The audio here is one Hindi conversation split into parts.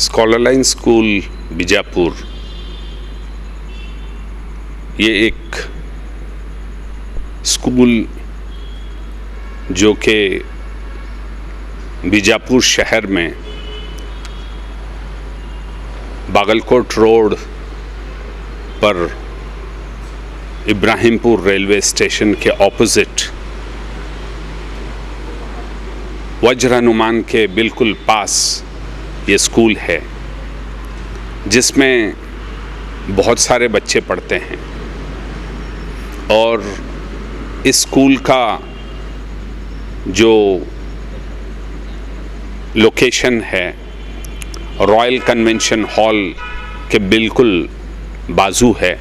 स्कॉलर लाइन स्कूल बीजापुर ये एक स्कूल जो कि बीजापुर शहर में बागलकोट रोड पर इब्राहिमपुर रेलवे स्टेशन के ऑपोजिट वज्र हनुमान के बिल्कुल पास ये स्कूल है, जिसमें बहुत सारे बच्चे पढ़ते हैं। और इस स्कूल का जो लोकेशन है रॉयल कन्वेंशन हॉल के बिल्कुल बाजू है,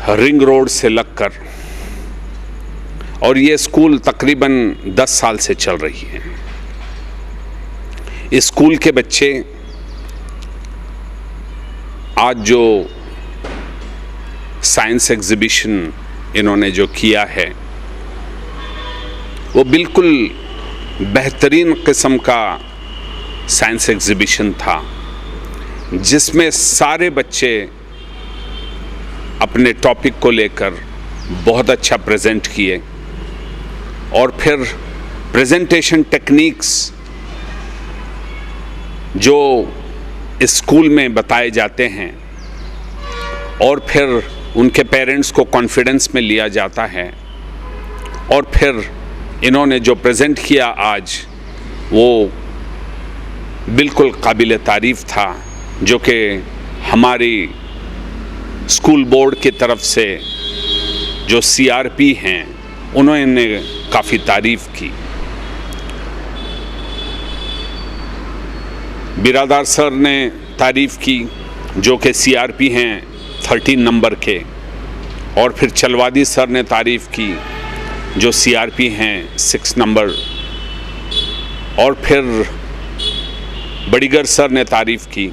रिंग रोड से लगकर। और ये स्कूल तकरीबन 10 साल से चल रही है। इस स्कूल के बच्चे आज जो साइंस एग्जीबिशन इन्होंने जो किया है वो बिल्कुल बेहतरीन किस्म का साइंस एग्जीबिशन था, जिसमें सारे बच्चे अपने टॉपिक को लेकर बहुत अच्छा प्रेजेंट किए। और फिर प्रेजेंटेशन टेक्निक्स जो इस स्कूल में बताए जाते हैं और फिर उनके पेरेंट्स को कॉन्फिडेंस में लिया जाता है। और फिर इन्होंने जो प्रेजेंट किया आज वो बिल्कुल काबिल तारीफ़ था, जो कि हमारी स्कूल बोर्ड की तरफ से जो CRP हैं उन्होंने काफ़ी तारीफ़ की। बिरादार सर ने तारीफ़ की जो कि CRP हैं 13 नंबर के, और फिर चलवादी सर ने तारीफ़ की जो CRP हैं 6 नंबर, और फिर बड़ीगर सर ने तारीफ़ की।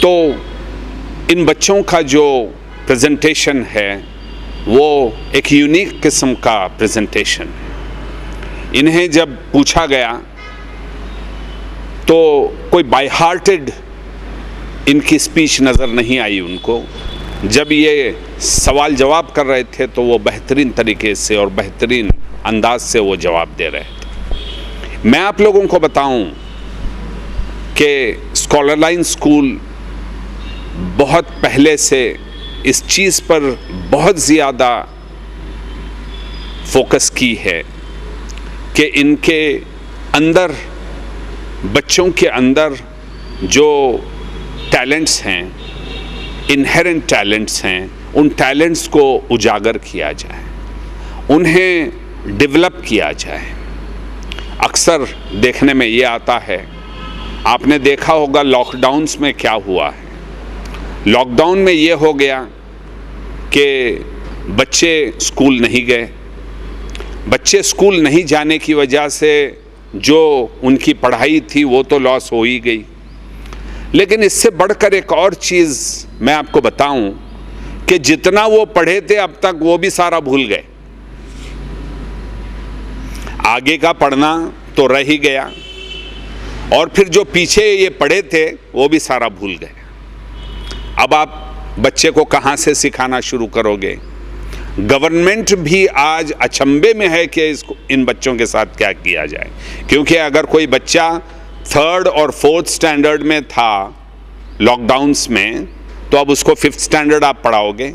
तो इन बच्चों का जो प्रेजेंटेशन है वो एक यूनिक किस्म का प्रेजेंटेशन है। इन्हें जब पूछा गया तो कोई बाय हार्टेड इनकी स्पीच नज़र नहीं आई उनको। जब ये सवाल जवाब कर रहे थे तो वो बेहतरीन तरीके से और बेहतरीन अंदाज से वो जवाब दे रहे थे। मैं आप लोगों को बताऊं कि स्कॉलर लाइन स्कूल बहुत पहले से इस चीज़ पर बहुत ज़्यादा फोकस की है कि इनके अंदर, बच्चों के अंदर जो टैलेंट्स हैं, इनहेरेंट टैलेंट्स हैं, उन टैलेंट्स को उजागर किया जाए, उन्हें डेवलप किया जाए। अक्सर देखने में ये आता है, आपने देखा होगा लॉकडाउन्स में क्या हुआ है। लॉकडाउन में ये हो गया कि बच्चे स्कूल नहीं गए। बच्चे स्कूल नहीं जाने की वजह से जो उनकी पढ़ाई थी वो तो लॉस हो ही गई। लेकिन इससे बढ़कर एक और चीज़ मैं आपको बताऊं कि जितना वो पढ़े थे अब तक वो भी सारा भूल गए। आगे का पढ़ना तो रह ही गया, और फिर जो पीछे ये पढ़े थे वो भी सारा भूल गए। अब आप बच्चे को कहाँ से सिखाना शुरू करोगे? गवर्नमेंट भी आज अचंभे में है कि इन बच्चों के साथ क्या किया जाए, क्योंकि अगर कोई बच्चा 3rd और 4th स्टैंडर्ड में था लॉकडाउन्स में, तो अब उसको 5th स्टैंडर्ड आप पढ़ाओगे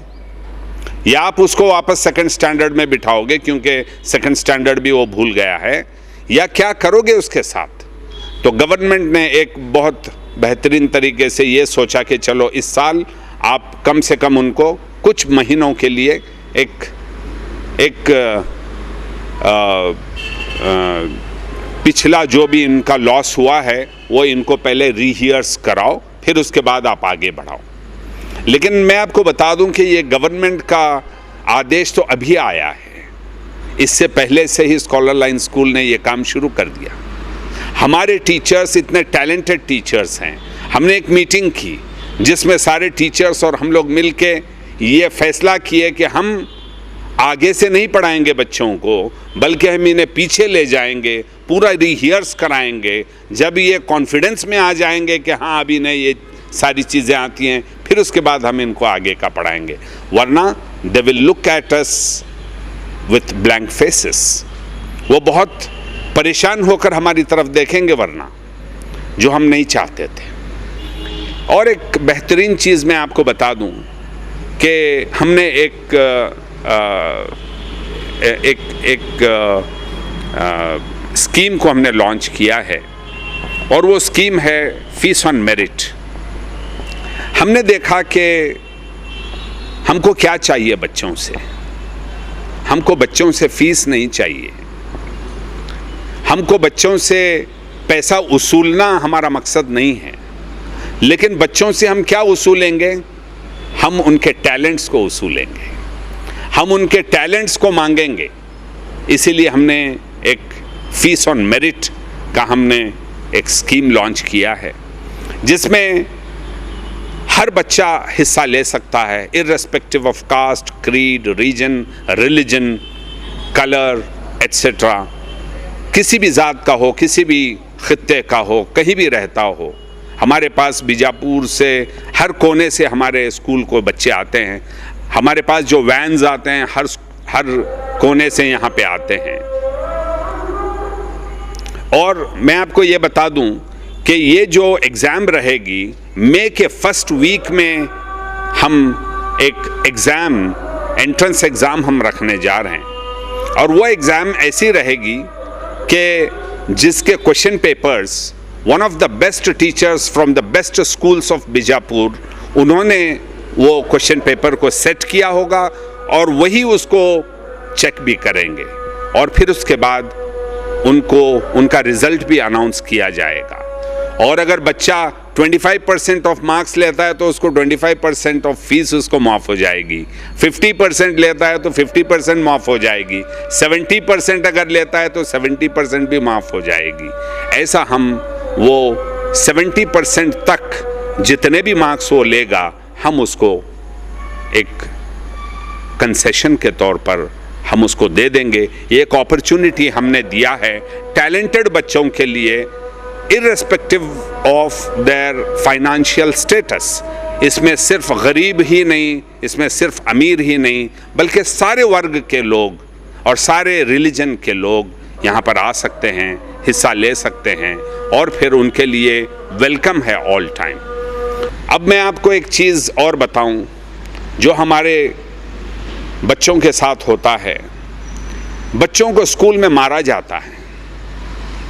या आप उसको वापस 2nd स्टैंडर्ड में बिठाओगे क्योंकि 2nd स्टैंडर्ड भी वो भूल गया है, या क्या करोगे उसके साथ? तो गवर्नमेंट ने एक बहुत बेहतरीन तरीके से ये सोचा कि चलो इस साल आप कम से कम उनको कुछ महीनों के लिए एक पिछला जो भी इनका लॉस हुआ है वो इनको पहले रीहियर्स कराओ, फिर उसके बाद आप आगे बढ़ाओ। लेकिन मैं आपको बता दूं कि ये गवर्नमेंट का आदेश तो अभी आया है, इससे पहले से ही स्कॉलर लाइन स्कूल ने ये काम शुरू कर दिया। हमारे टीचर्स इतने टैलेंटेड टीचर्स हैं। हमने एक मीटिंग की जिसमें सारे टीचर्स और हम लोग मिल के ये फैसला किए कि हम आगे से नहीं पढ़ाएंगे बच्चों को, बल्कि हम इन्हें पीछे ले जाएंगे, पूरा रिहर्स कराएंगे। जब ये कॉन्फिडेंस में आ जाएंगे कि हाँ अभी इन्हें ये सारी चीज़ें आती हैं, फिर उसके बाद हम इनको आगे का पढ़ाएंगे। वरना they will look at us with blank faces, वो बहुत परेशान होकर हमारी तरफ देखेंगे, वरना जो हम नहीं चाहते थे। और एक बेहतरीन चीज़ मैं आपको बता दूं कि हमने एक स्कीम को हमने लॉन्च किया है, और वो स्कीम है फीस ऑन मेरिट। हमने देखा कि हमको क्या चाहिए बच्चों से। हमको बच्चों से फीस नहीं चाहिए, हमको बच्चों से पैसा वसूलना हमारा मकसद नहीं है। लेकिन बच्चों से हम क्या वसूलेंगे? हम उनके टैलेंट्स को वसूलेंगे, हम उनके टैलेंट्स को मांगेंगे। इसीलिए हमने एक फीस ऑन मेरिट का हमने एक स्कीम लॉन्च किया है, जिसमें हर बच्चा हिस्सा ले सकता है, irrespective of caste, creed, region, religion, colour etcetera. किसी भी ज़ात का हो, किसी भी खित्ते का हो, कहीं भी रहता हो। हमारे पास बीजापुर से हर कोने से हमारे स्कूल को बच्चे आते हैं। हमारे पास जो वैन्स आते हैं हर कोने से यहाँ पे आते हैं। और मैं आपको ये बता दूं कि ये जो एग्ज़ाम रहेगी, मई के फर्स्ट वीक में हम एक एग्ज़ाम, एंट्रेंस एग्ज़ाम हम रखने जा रहे हैं। और वो एग्ज़ाम ऐसी रहेगी कि जिसके question papers one of the best teachers from the best schools of Bijapur, उन्होंने वो क्वेश्चन पेपर को सेट किया होगा और वही उसको चेक भी करेंगे। और फिर उसके बाद उनको उनका रिज़ल्ट भी अनाउंस किया जाएगा। और अगर बच्चा 25% ऑफ मार्क्स लेता है तो उसको 25% ऑफ फीस उसको माफ़ हो जाएगी। 50% लेता है तो 50% माफ़ हो जाएगी। 70% अगर लेता है तो 70% भी माफ़ हो जाएगी। ऐसा हम वो 70% तक जितने भी मार्क्स वो लेगा, हम उसको एक कंसेशन के तौर पर हम उसको दे देंगे। ये एक अपॉर्चुनिटी हमने दिया है टैलेंटेड बच्चों के लिए, irrespective of their financial status. इसमें सिर्फ गरीब ही नहीं, इसमें सिर्फ अमीर ही नहीं, बल्कि सारे वर्ग के लोग और सारे रिलीजन के लोग यहाँ पर आ सकते हैं, हिस्सा ले सकते हैं, और फिर उनके लिए वेलकम है ऑल टाइम। अब मैं आपको एक चीज़ और बताऊं जो हमारे बच्चों के साथ होता है। बच्चों को स्कूल में मारा जाता है।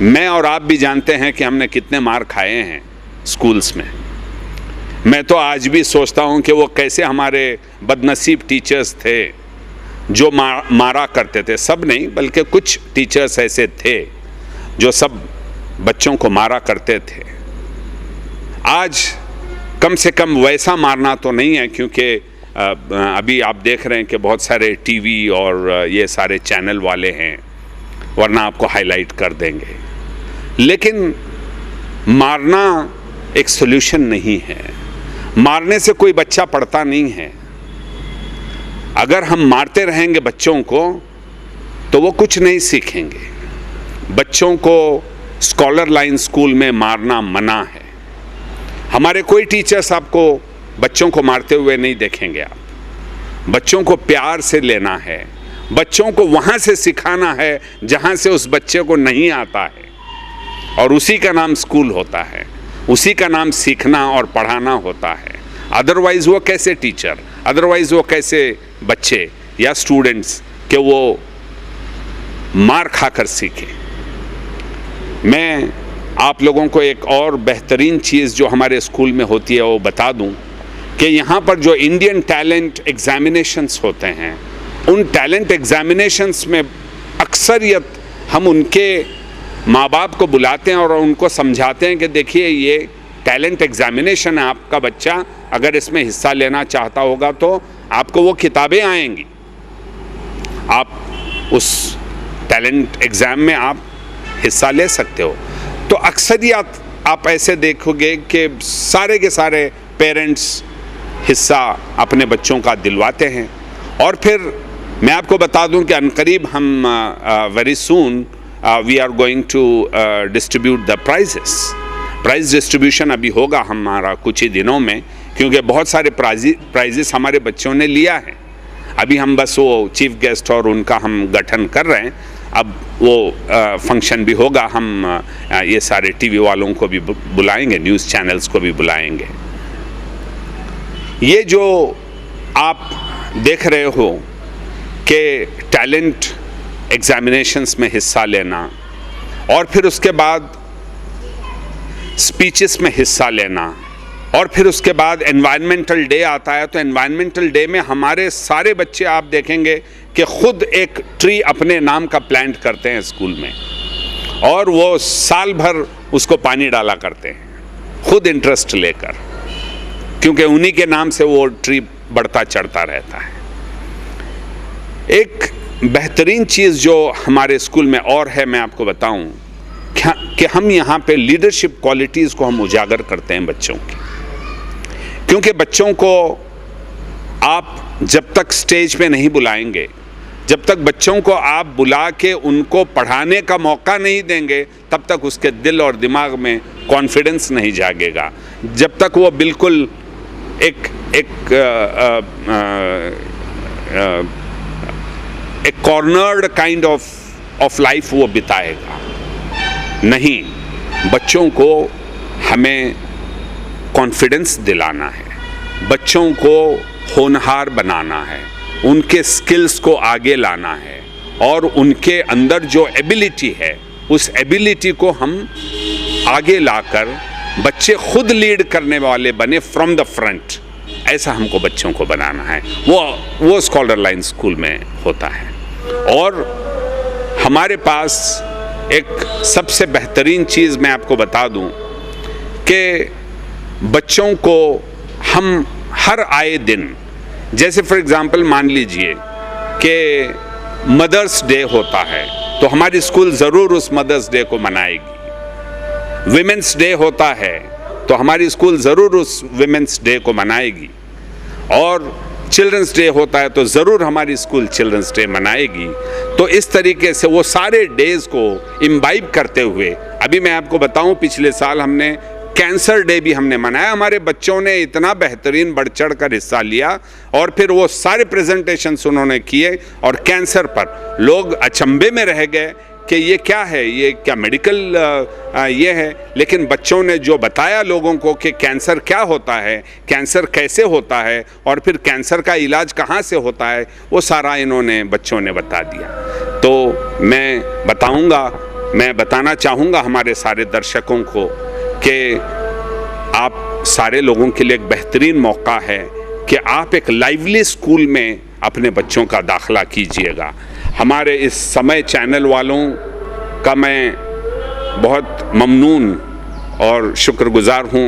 मैं और आप भी जानते हैं कि हमने कितने मार खाए हैं स्कूल्स में। मैं तो आज भी सोचता हूं कि वो कैसे हमारे बदनसीब टीचर्स थे जो मारा करते थे। सब नहीं, बल्कि कुछ टीचर्स ऐसे थे जो सब बच्चों को मारा करते थे। आज कम से कम वैसा मारना तो नहीं है, क्योंकि अभी आप देख रहे हैं कि बहुत सारे टीवी और ये सारे चैनल वाले हैं, वरना आपको हाईलाइट कर देंगे। लेकिन मारना एक सॉल्यूशन नहीं है। मारने से कोई बच्चा पढ़ता नहीं है। अगर हम मारते रहेंगे बच्चों को तो वो कुछ नहीं सीखेंगे। बच्चों को स्कॉलर लाइन स्कूल में मारना मना है। हमारे कोई टीचर्स आपको बच्चों को मारते हुए नहीं देखेंगे। आप बच्चों को प्यार से लेना है, बच्चों को वहाँ से सिखाना है जहाँ से उस बच्चे को नहीं आता है, और उसी का नाम स्कूल होता है, उसी का नाम सीखना और पढ़ाना होता है। अदरवाइज़ वो कैसे टीचर, अदरवाइज़ वो कैसे बच्चे या स्टूडेंट्स कि वो मार खाकर सीखें। मैं आप लोगों को एक और बेहतरीन चीज़ जो हमारे स्कूल में होती है वो बता दूं कि यहाँ पर जो इंडियन टैलेंट एग्जामिनेशंस होते हैं, उन टैलेंट एग्जामिनेशंस में अक्सरियत हम उनके माँ बाप को बुलाते हैं और उनको समझाते हैं कि देखिए ये टैलेंट एग्जामिनेशन है, आपका बच्चा अगर इसमें हिस्सा लेना चाहता होगा तो आपको वो किताबें आएंगी, आप उस टैलेंट एग्ज़ाम में आप हिस्सा ले सकते हो। तो अक्सरियत आप ऐसे देखोगे कि सारे के सारे पेरेंट्स हिस्सा अपने बच्चों का दिलवाते हैं, और फिर मैं आपको बता दूं कि अनकरीब हम very soon we are going to distribute the prize distribution अभी होगा हमारा कुछ ही दिनों में, क्योंकि बहुत सारे प्राइजेस हमारे बच्चों ने लिया है। अभी हम बस वो चीफ गेस्ट और उनका हम गठन कर रहे हैं, अब वो फंक्शन भी होगा, हम ये सारे टीवी वालों को भी बुलाएंगे, न्यूज़ चैनल्स को भी बुलाएंगे। ये जो आप देख रहे हो कि टैलेंट एग्जामिनेशंस में हिस्सा लेना और फिर उसके बाद स्पीचेस में हिस्सा लेना और फिर उसके बाद एनवायरमेंटल डे आता है, तो एनवायरमेंटल डे में हमारे सारे बच्चे आप देखेंगे कि खुद एक ट्री अपने नाम का प्लांट करते हैं स्कूल में, और वो साल भर उसको पानी डाला करते हैं खुद इंटरेस्ट लेकर, क्योंकि उन्हीं के नाम से वो ट्री बढ़ता चढ़ता रहता है। एक बेहतरीन चीज़ जो हमारे स्कूल में और है, मैं आपको बताऊं कि हम यहाँ पे लीडरशिप क्वालिटीज़ को हम उजागर करते हैं बच्चों की, क्योंकि बच्चों को आप जब तक स्टेज पे नहीं बुलाएंगे, जब तक बच्चों को आप बुला के उनको पढ़ाने का मौका नहीं देंगे, तब तक उसके दिल और दिमाग में कॉन्फिडेंस नहीं जागेगा, जब तक वो बिल्कुल एक कॉर्नर्ड काइंड ऑफ लाइफ वो बिताएगा नहीं। बच्चों को हमें कॉन्फिडेंस दिलाना है, बच्चों को होनहार बनाना है, उनके स्किल्स को आगे लाना है, और उनके अंदर जो एबिलिटी है उस एबिलिटी को हम आगे लाकर बच्चे खुद लीड करने वाले बने फ्रॉम द फ्रंट, ऐसा हमको बच्चों को बनाना है। वो स्कॉलर लाइन स्कूल में होता है। और हमारे पास एक सबसे बेहतरीन चीज़ मैं आपको बता दूं कि बच्चों को हम हर आए दिन, जैसे फॉर एग्ज़ाम्पल मान लीजिए कि मदर्स डे होता है तो हमारी स्कूल ज़रूर उस मदर्स डे को मनाएगी। विमेंस डे होता है तो हमारी स्कूल ज़रूर उस विमेंस डे को मनाएगी, और चिल्ड्रंस डे होता है तो ज़रूर हमारी स्कूल चिल्ड्रंस डे मनाएगी। तो इस तरीके से वो सारे डेज़ को इम्बाइब करते हुए, अभी मैं आपको बताऊं पिछले साल हमने कैंसर डे भी हमने मनाया। हमारे बच्चों ने इतना बेहतरीन बढ़ चढ़ कर हिस्सा लिया, और फिर वो सारे प्रेजेंटेशंस उन्होंने किए, और कैंसर पर लोग अचंभे में रह गए कि ये क्या है, ये क्या मेडिकल ये है। लेकिन बच्चों ने जो बताया लोगों को कि कैंसर क्या होता है, कैंसर कैसे होता है, और फिर कैंसर का इलाज कहाँ से होता है, वो सारा इन्होंने बच्चों ने बता दिया। तो मैं बताना चाहूँगा हमारे सारे दर्शकों को कि आप सारे लोगों के लिए एक बेहतरीन मौका है कि आप एक लाइवली स्कूल में अपने बच्चों का दाखिला कीजिएगा। हमारे इस समय चैनल वालों का मैं बहुत ममनून और शुक्रगुजार हूँ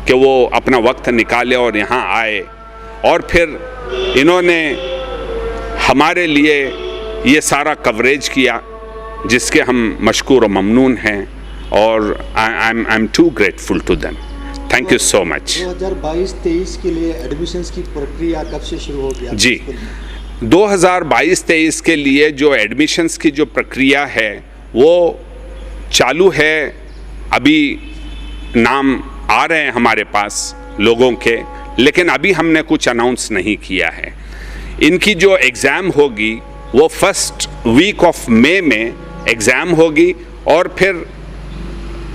कि वो अपना वक्त निकाले और यहाँ आए, और फिर इन्होंने हमारे लिए ये सारा कवरेज किया, जिसके हम मशकूर और ममनून हैं, और I am too grateful to them. Thank you so much. 2022-23 के लिए एडमिशन्स की प्रक्रिया कब से शुरू हो गया? जी, 2022-23 के लिए जो एडमिशन्स की जो प्रक्रिया है वो चालू है। अभी नाम आ रहे हैं हमारे पास लोगों के, लेकिन अभी हमने कुछ अनाउंस नहीं किया है। इनकी जो एग्ज़ाम होगी वो फर्स्ट वीक ऑफ मई में एग्ज़ाम होगी, और फिर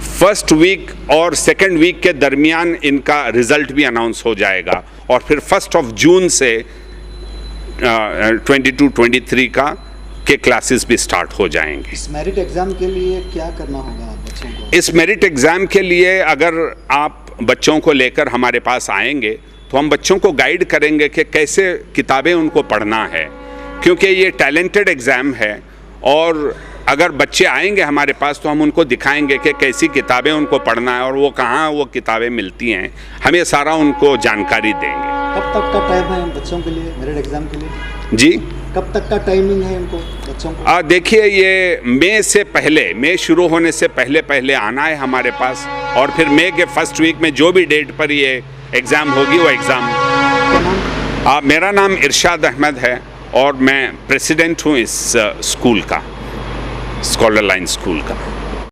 फर्स्ट वीक और सेकेंड वीक के दरमियान इनका रिज़ल्ट भी अनाउंस हो जाएगा, और फिर 1 जून से 22-23 के क्लासेस भी स्टार्ट हो जाएंगे। इस मेरिट एग्ज़ाम के लिए क्या करना होगा बच्चों को? इस मेरिट एग्ज़ाम के लिए अगर आप बच्चों को लेकर हमारे पास आएंगे तो हम बच्चों को गाइड करेंगे कि कैसे किताबें उनको पढ़ना है, क्योंकि ये टैलेंटेड एग्ज़ाम है। और अगर बच्चे आएंगे हमारे पास तो हम उनको दिखाएंगे कि कैसी किताबें उनको पढ़ना है और वो कहाँ वो किताबें मिलती हैं, हम ये सारा उनको जानकारी देंगे। कब तक का टाइम है बच्चों के लिए, मेरिट एग्ज़ाम के लिए? जी, कब तक का टाइमिंग है इनको बच्चों को? देखिए, ये मई शुरू होने से पहले आना है हमारे पास, और फिर मई के फर्स्ट वीक में जो भी डेट पर ये एग्ज़ाम होगी वो एग्ज़ाम। मेरा नाम इरशाद अहमद है, और मैं प्रेसिडेंट हूँ इस स्कूल का, स्कॉलर लाइन स्कूल का।